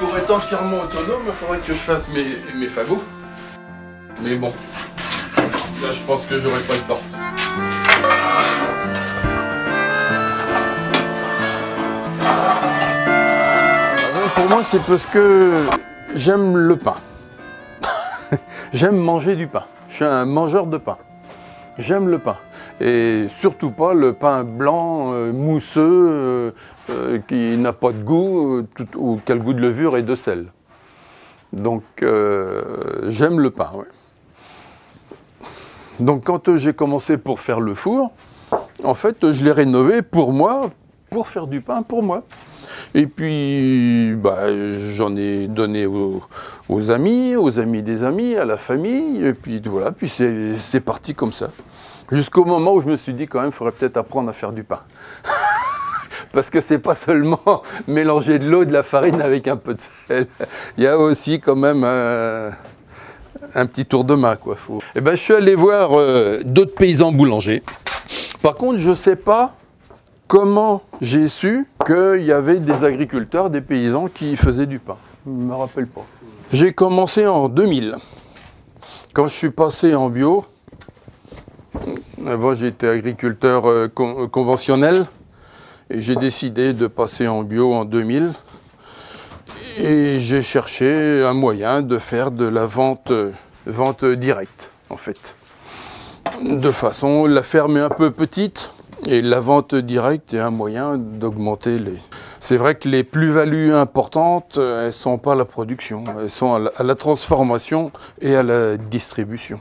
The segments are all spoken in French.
Pour être entièrement autonome, il faudrait que je fasse mes fagots. Mais bon, là je pense que j'aurai pas le temps. Pour moi, c'est parce que j'aime le pain. J'aime manger du pain. Je suis un mangeur de pain. J'aime le pain. Et surtout pas le pain blanc, mousseux, qui n'a pas de goût, ou qui a le goût de levure et de sel. Donc, j'aime le pain, ouais. Donc, quand j'ai commencé pour faire le four, en fait, je l'ai rénové pour moi, pour faire du pain pour moi. Et puis, bah, j'en ai donné aux amis des amis, à la famille, et puis voilà, puis c'est parti comme ça. Jusqu'au moment où je me suis dit quand même, il faudrait peut-être apprendre à faire du pain. Parce que c'est pas seulement mélanger de l'eau, de la farine avec un peu de sel. Il y a aussi quand même un petit tour de main, quoi. Et ben, je suis allé voir d'autres paysans boulangers. Par contre, je sais pas comment j'ai su qu'il y avait des agriculteurs, des paysans qui faisaient du pain. Je ne me rappelle pas. J'ai commencé en 2000. Quand je suis passé en bio, avant j'étais agriculteur conventionnel et j'ai décidé de passer en bio en 2000. Et j'ai cherché un moyen de faire de la vente directe, en fait. De façon, la ferme est un peu petite. Et la vente directe est un moyen d'augmenter les... C'est vrai que les plus-values importantes, elles ne sont pas à la production, elles sont à la transformation et à la distribution.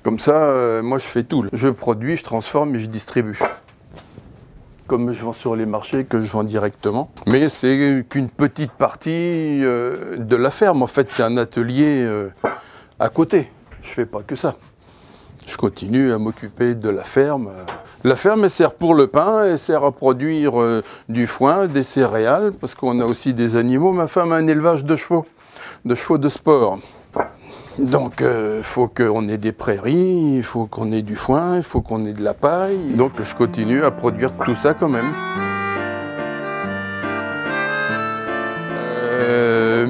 Comme ça, moi je fais tout. Je produis, je transforme et je distribue. Comme je vends sur les marchés, que je vends directement. Mais c'est qu'une petite partie de la ferme. En fait, c'est un atelier à côté. Je ne fais pas que ça. Je continue à m'occuper de la ferme. La ferme, elle sert pour le pain, elle sert à produire du foin, des céréales, parce qu'on a aussi des animaux. Ma femme a un élevage de chevaux de sport. Donc, il faut qu'on ait des prairies, il faut qu'on ait du foin, il faut qu'on ait de la paille. Donc, je continue à produire tout ça quand même.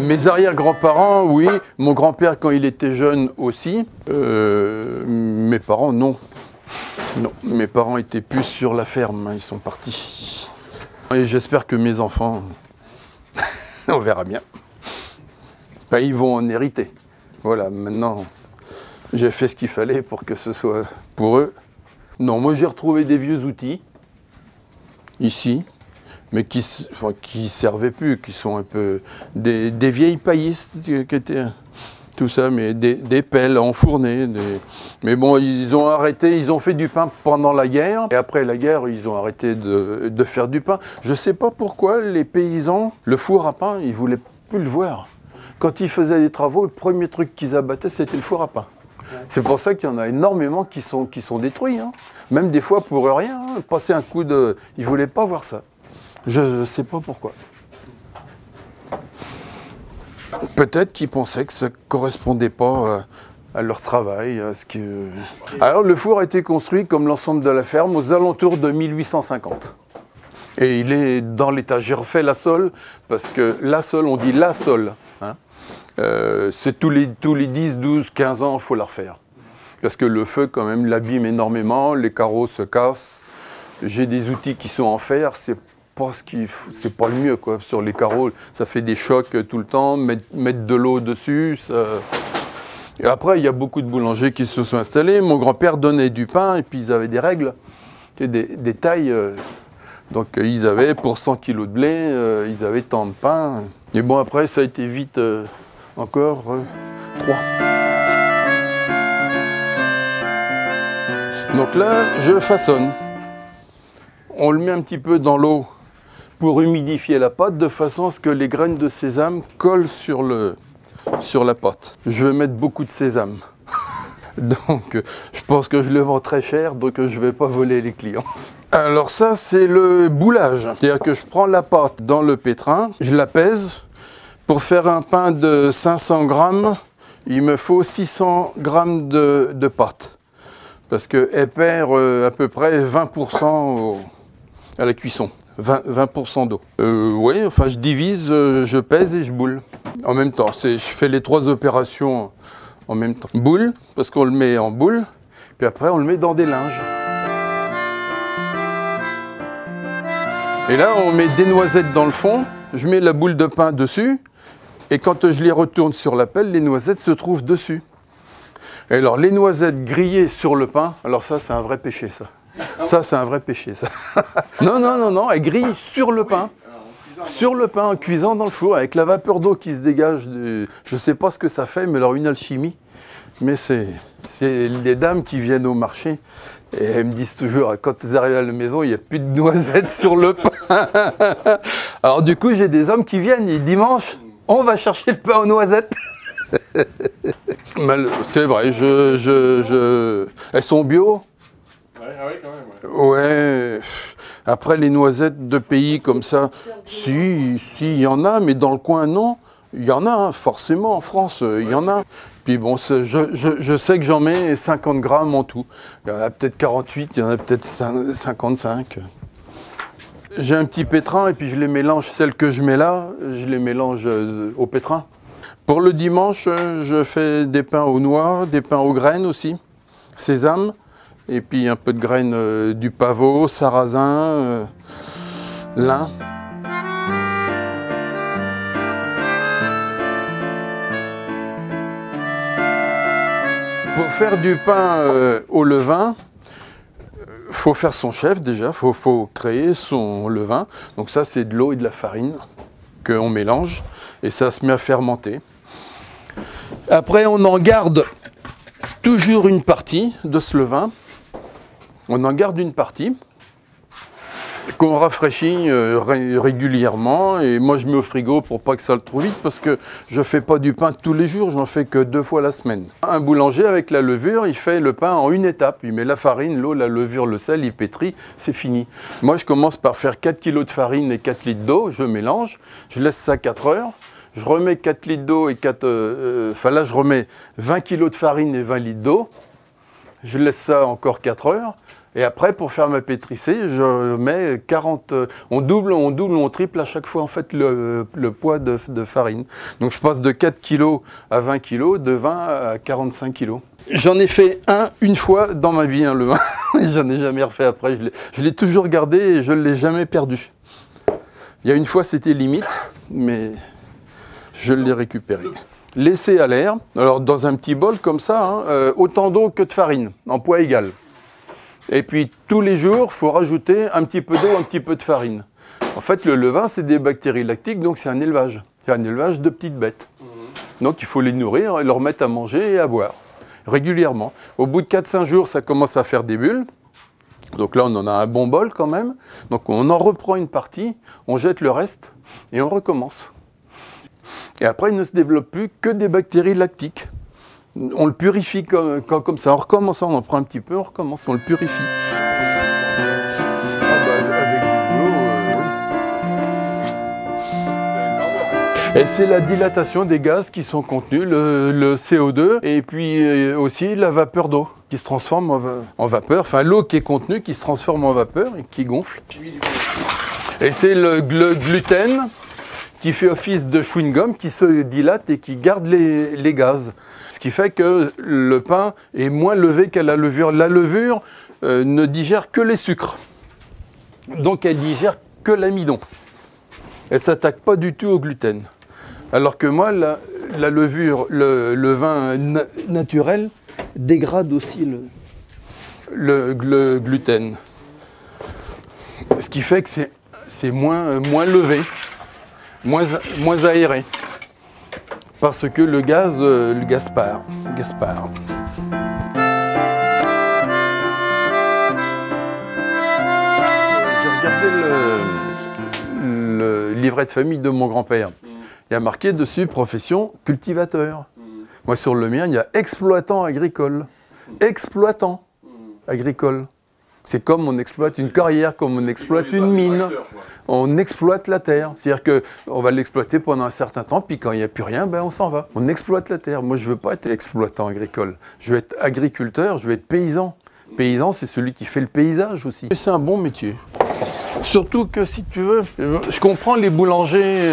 Mes arrière-grands-parents, oui. Mon grand-père, quand il était jeune aussi. Mes parents, non. Non, mes parents étaient plus sur la ferme, ils sont partis. Et j'espère que mes enfants, on verra bien. Enfin, ils vont en hériter. Voilà, maintenant, j'ai fait ce qu'il fallait pour que ce soit pour eux. Non, moi j'ai retrouvé des vieux outils, ici, mais qui servaient plus, qui sont un peu des vieilles paillistes qui étaient... Tout ça, mais des pelles enfournées. Mais bon, ils ont arrêté, ils ont fait du pain pendant la guerre. Et après la guerre, ils ont arrêté de faire du pain. Je ne sais pas pourquoi les paysans, le four à pain, ils ne voulaient plus le voir. Quand ils faisaient des travaux, le premier truc qu'ils abattaient, c'était le four à pain. C'est pour ça qu'il y en a énormément qui sont détruits. Hein. Même des fois pour rien, hein, passer un coup de... Ils ne voulaient pas voir ça. Je ne sais pas pourquoi. Peut-être qu'ils pensaient que ça ne correspondait pas à leur travail. Alors le four a été construit comme l'ensemble de la ferme aux alentours de 1850. Et il est dans l'état. J'ai refait la sole, parce que la sole, on dit la sole. Hein. C'est tous les 10, 12, 15 ans, il faut la refaire. Parce que le feu, quand même, l'abîme énormément, les carreaux se cassent. J'ai des outils qui sont en fer, c'est pas le mieux, quoi. Sur les carreaux, ça fait des chocs tout le temps, mettre de l'eau dessus. Ça... Et après, il y a beaucoup de boulangers qui se sont installés. Mon grand-père donnait du pain et puis ils avaient des règles, des tailles. Donc ils avaient, pour 100 kg de blé, ils avaient tant de pain. Et bon, après, ça a été vite encore 3. Donc là, je façonne. On le met un petit peu dans l'eau pour humidifier la pâte de façon à ce que les graines de sésame collent sur la pâte. Je vais mettre beaucoup de sésame. Donc je pense que je le vends très cher, donc je ne vais pas voler les clients. Alors ça, c'est le boulage. C'est-à-dire que je prends la pâte dans le pétrin, je la pèse. Pour faire un pain de 500 grammes, il me faut 600 grammes de pâte. Parce qu'elle perd à peu près 20% à la cuisson. 20% d'eau. Oui, enfin je divise, je pèse et je boule en même temps. Je fais les 3 opérations en même temps. Boule, parce qu'on le met en boule, puis après on le met dans des linges. Et là on met des noisettes dans le fond, je mets la boule de pain dessus, et quand je les retourne sur la pelle, les noisettes se trouvent dessus. Et alors les noisettes grillées sur le pain, alors ça c'est un vrai péché ça. Ça c'est un vrai péché ça. Non, elles grillent sur le pain. Sur le pain en cuisant dans le four, avec la vapeur d'eau qui se dégage. Je ne sais pas ce que ça fait, mais alors une alchimie. Mais c'est les dames qui viennent au marché et elles me disent toujours, quand elles arrivent à la maison, il n'y a plus de noisettes sur le pain. Alors du coup, j'ai des hommes qui viennent, et dimanche, on va chercher le pain aux noisettes. C'est vrai, elles sont bio. Ah oui, quand même. Ouais. Après, les noisettes de pays comme ça, si, il y en a, mais dans le coin, non. Il y en a, hein, forcément, en France, il y en a. Puis bon, je sais que j'en mets 50 grammes en tout. Il y en a peut-être 48, il y en a peut-être 55. J'ai un petit pétrin et puis je les mélange, celles que je mets là, je les mélange au pétrin. Pour le dimanche, je fais des pains aux noix, des pains aux graines aussi, sésame. Et puis un peu de graines du pavot, sarrasin, lin. Pour faire du pain au levain, il faut faire son chef déjà, il faut créer son levain. Donc ça c'est de l'eau et de la farine qu'on mélange et ça se met à fermenter. Après on en garde toujours une partie de ce levain. On en garde une partie qu'on rafraîchit régulièrement et moi je mets au frigo pour pas que ça aille trop vite parce que je fais pas du pain tous les jours, j'en fais que 2 fois la semaine. Un boulanger avec la levure, il fait le pain en une étape, il met la farine, l'eau, la levure, le sel, il pétrit, c'est fini. Moi je commence par faire 4 kg de farine et 4 litres d'eau, je mélange, je laisse ça 4 heures, je remets 4 litres d'eau et là je remets 20 kg de farine et 20 litres d'eau. Je laisse ça encore 4 heures. Et après, pour faire ma pétrissée, je mets 40... On double, on triple à chaque fois en fait le poids de farine. Donc je passe de 4 kg à 20 kg, de 20 à 45 kg. J'en ai fait une fois dans ma vie, hein, le vin. J'en ai jamais refait après. Je l'ai toujours gardé et je ne l'ai jamais perdu. Il y a une fois, c'était limite, mais je l'ai récupéré. Laissé à l'air, alors dans un petit bol comme ça, hein, autant d'eau que de farine, en poids égal. Et puis tous les jours, il faut rajouter un petit peu d'eau, un petit peu de farine. En fait, le levain, c'est des bactéries lactiques, donc c'est un élevage. C'est un élevage de petites bêtes. Donc il faut les nourrir et leur mettre à manger et à boire régulièrement. Au bout de 4-5 jours, ça commence à faire des bulles. Donc là, on en a un bon bol quand même. Donc on en reprend une partie, on jette le reste et on recommence. Et après, il ne se développe plus que des bactéries lactiques. On le purifie comme ça. En recommençant, on en prend un petit peu, on recommence, on le purifie. Avec du boulot, oui. Et c'est la dilatation des gaz qui sont contenus, le CO2, et puis aussi la vapeur d'eau qui se transforme en vapeur. Enfin, l'eau qui est contenue qui se transforme en vapeur et qui gonfle. Et c'est le gluten qui fait office de chewing-gum, qui se dilate et qui garde les gaz. Ce qui fait que le pain est moins levé qu'à la levure. La levure ne digère que les sucres. Donc elle digère que l'amidon. Elle ne s'attaque pas du tout au gluten. Alors que moi, la levure, le vin naturel dégrade aussi le gluten. Ce qui fait que c'est moins levé. Moins aéré, parce que le gaz part. J'ai regardé le livret de famille de mon grand-père. Il y a marqué dessus profession cultivateur. Moi sur le mien, il y a exploitant agricole. Exploitant agricole. C'est comme on exploite une carrière, comme on exploite une mine. On exploite la terre. C'est-à-dire qu'on va l'exploiter pendant un certain temps, puis quand il n'y a plus rien, ben on s'en va. On exploite la terre. Moi, je ne veux pas être exploitant agricole. Je veux être agriculteur, je veux être paysan. Paysan, c'est celui qui fait le paysage aussi. C'est un bon métier. Surtout que si tu veux, je comprends les boulangers,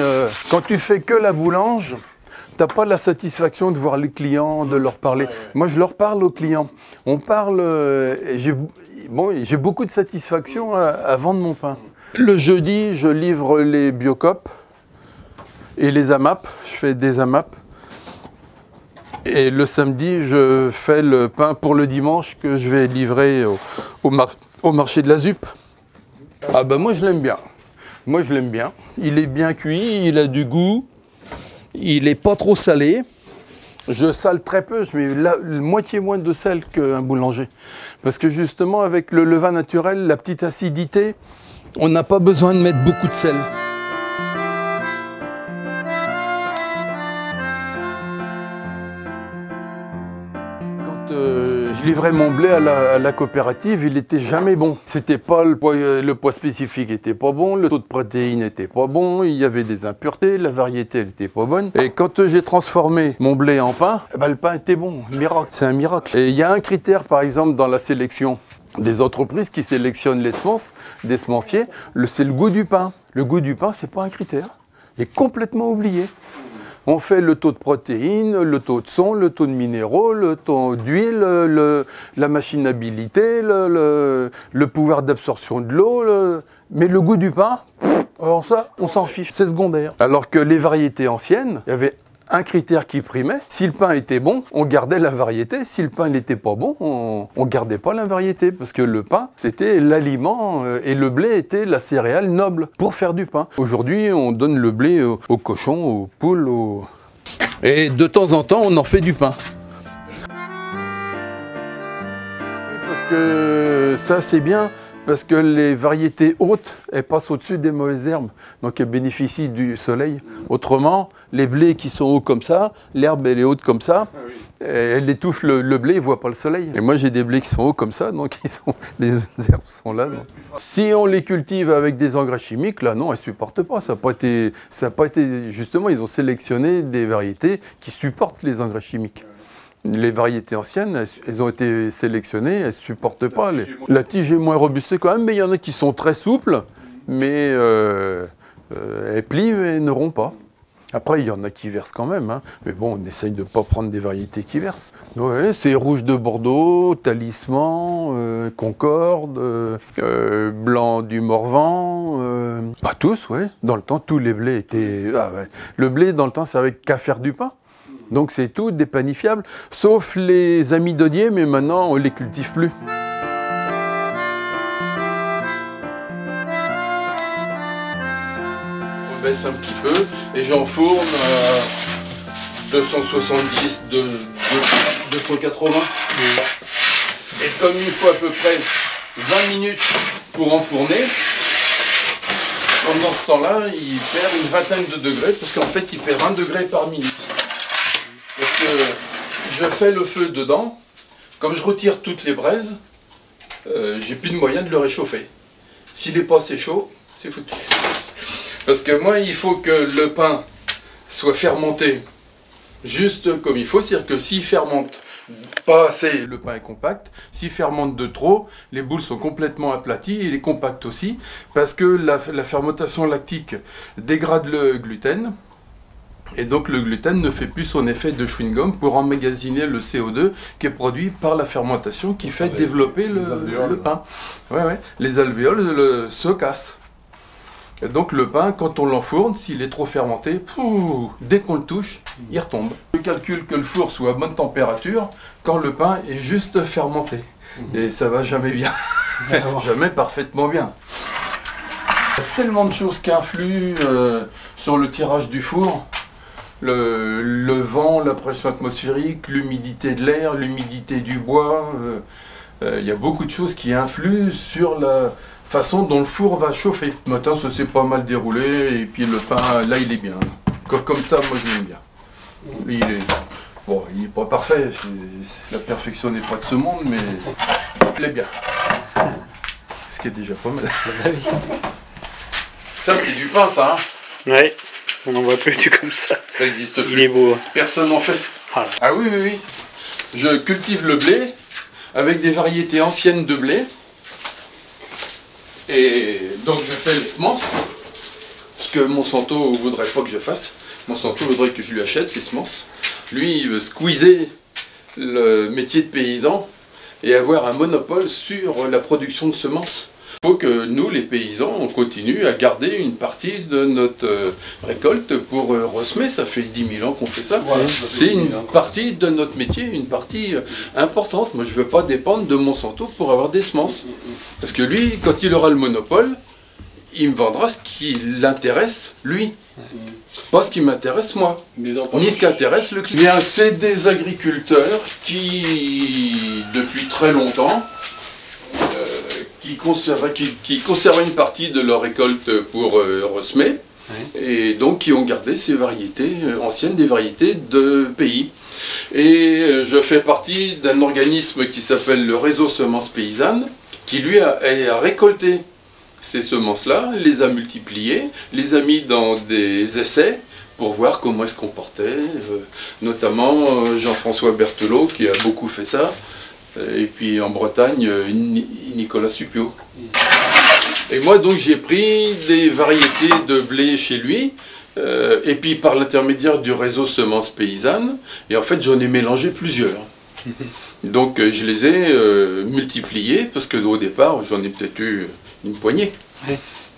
quand tu fais que la boulange, t'as pas la satisfaction de voir les clients, de leur parler. Moi, je leur parle aux clients. On parle, j'ai beaucoup de satisfaction à vendre mon pain. Le jeudi, je livre les Biocop et les AMAP. Je fais des AMAP. Et le samedi, je fais le pain pour le dimanche que je vais livrer au marché de la ZUP. Ah ben moi, je l'aime bien. Moi, je l'aime bien. Il est bien cuit, il a du goût. Il n'est pas trop salé. Je sale très peu, je mets la moitié moins de sel qu'un boulanger. Parce que justement, avec le levain naturel, la petite acidité, on n'a pas besoin de mettre beaucoup de sel. Quand je livrais mon blé à la coopérative, il n'était jamais bon. C'était pas le poids spécifique n'était pas bon, le taux de protéines n'était pas bon, il y avait des impuretés, la variété n'était pas bonne. Et quand j'ai transformé mon blé en pain, le pain était bon, miracle. C'est un miracle. Et il y a un critère, par exemple, dans la sélection des entreprises qui sélectionnent les semences, des semenciers, c'est le goût du pain. Le goût du pain, c'est pas un critère. Il est complètement oublié. On fait le taux de protéines, le taux de son, le taux de minéraux, le taux d'huile, la machinabilité, le pouvoir d'absorption de l'eau. Mais le goût du pain, alors ça, on s'en fiche, c'est secondaire. Alors que les variétés anciennes, il y avait un critère qui primait. Si le pain était bon, on gardait la variété. Si le pain n'était pas bon, on gardait pas la variété. Parce que le pain, c'était l'aliment et le blé était la céréale noble pour faire du pain. Aujourd'hui, on donne le blé aux cochons, aux poules, et de temps en temps, on en fait du pain. Parce que ça, c'est bien. Parce que les variétés hautes, elles passent au-dessus des mauvaises herbes, donc elles bénéficient du soleil. Autrement, les blés qui sont hauts comme ça, l'herbe elle est haute comme ça, elle étouffe le blé, il ne voit pas le soleil. Et moi j'ai des blés qui sont hauts comme ça, donc les herbes sont là. Donc. Si on les cultive avec des engrais chimiques, là non, elles ne supportent pas. Ça n'a pas été, justement, ils ont sélectionné des variétés qui supportent les engrais chimiques. Les variétés anciennes, elles ont été sélectionnées, elles ne supportent pas. La tige est moins robuste quand même, mais il y en a qui sont très souples, mais elles plient et ne rompent pas. Après, il y en a qui versent quand même, hein. Mais bon, on essaye de ne pas prendre des variétés qui versent. Ouais, c'est rouge de Bordeaux, talisman, Concorde, blanc du Morvan, pas tous, ouais. Dans le temps, tous les blés étaient... Ah, ouais. Le blé, dans le temps, servait qu'à faire du pain. Donc c'est tout dépanifiable, sauf les amidoniers, mais maintenant on ne les cultive plus. On baisse un petit peu et j'enfourne à 270, 280. Et comme il faut à peu près 20 minutes pour enfourner, pendant ce temps-là, il perd une vingtaine de degrés, parce qu'en fait il perd 1 degré par minute. Parce que je fais le feu dedans, comme je retire toutes les braises, j'ai plus de moyen de le réchauffer. S'il n'est pas assez chaud, c'est foutu. Parce que moi, il faut que le pain soit fermenté juste comme il faut, c'est-à-dire que s'il fermente pas assez, le pain est compact. S'il fermente de trop, les boules sont complètement aplaties et il est compact aussi, parce que la fermentation lactique dégrade le gluten. Et donc le gluten ne fait plus son effet de chewing-gum pour emmagasiner le CO2 qui est produit par la fermentation qui fait développer le pain. Ouais. Les alvéoles se cassent. Et donc le pain, quand on l'enfourne, s'il est trop fermenté, dès qu'on le touche, il retombe. Je calcule que le four soit à bonne température quand le pain est juste fermenté. Et ça va jamais bien. Jamais parfaitement bien. Il y a tellement de choses qui influent sur le tirage du four. Le vent, la pression atmosphérique, l'humidité de l'air, l'humidité du bois. Il y a beaucoup de choses qui influent sur la façon dont le four va chauffer. Le matin, ça s'est pas mal déroulé, et puis le pain, là, il est bien. Comme ça, moi, je l'aime bien. Il est pas parfait, la perfection n'est pas de ce monde, mais il plaît bien. Ce qui est déjà pas mal. Ça, c'est du pain, ça, hein? Ouais, on n'en voit plus du comme ça. Ça existe plus. Il est beau. Personne n'en fait. Voilà. Ah oui. Je cultive le blé avec des variétés anciennes de blé. Et donc je fais les semences, ce que Monsanto voudrait pas que je fasse. Monsanto voudrait que je lui achète les semences. Lui, il veut squeezer le métier de paysan et avoir un monopole sur la production de semences. Il faut que nous, les paysans, on continue à garder une partie de notre récolte pour ressemer. Ça fait 10 000 ans qu'on fait ça. Voilà, c'est une partie de notre métier, une partie importante. Moi, je ne veux pas dépendre de Monsanto pour avoir des semences. Parce que lui, quand il aura le monopole, il me vendra ce qui l'intéresse, lui. Pas ce qui m'intéresse, moi. Ni ce qui intéresse le client. Bien, c'est des agriculteurs qui, depuis très longtemps, qui conservaient une partie de leur récolte pour ressemer, et donc qui ont gardé ces variétés anciennes, des variétés de pays. Et je fais partie d'un organisme qui s'appelle le Réseau Semences Paysannes, qui lui a récolté ces semences-là, les a multipliées, les a mis dans des essais pour voir comment elles se comportaient, notamment Jean-François Berthelot qui a beaucoup fait ça, et puis en Bretagne, Nicolas Suppiot. Et moi donc j'ai pris des variétés de blé chez lui, et puis par l'intermédiaire du réseau Semences Paysannes, et en fait j'en ai mélangé plusieurs. Donc je les ai multipliés, parce que au départ j'en ai peut-être eu une poignée.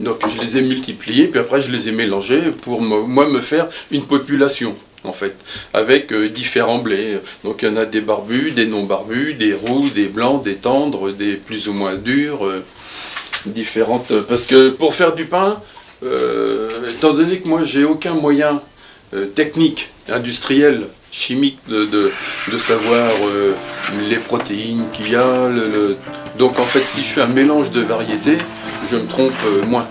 Donc je les ai multipliés, puis après je les ai mélangés pour moi me faire une population, en fait, avec différents blés. Donc il y en a des barbus, des non barbus, des roux, des blancs, des tendres, des plus ou moins durs, différentes. Parce que pour faire du pain, étant donné que moi j'ai aucun moyen technique, industriel, chimique de savoir les protéines qu'il y a, donc en fait si je fais un mélange de variétés, je me trompe moins.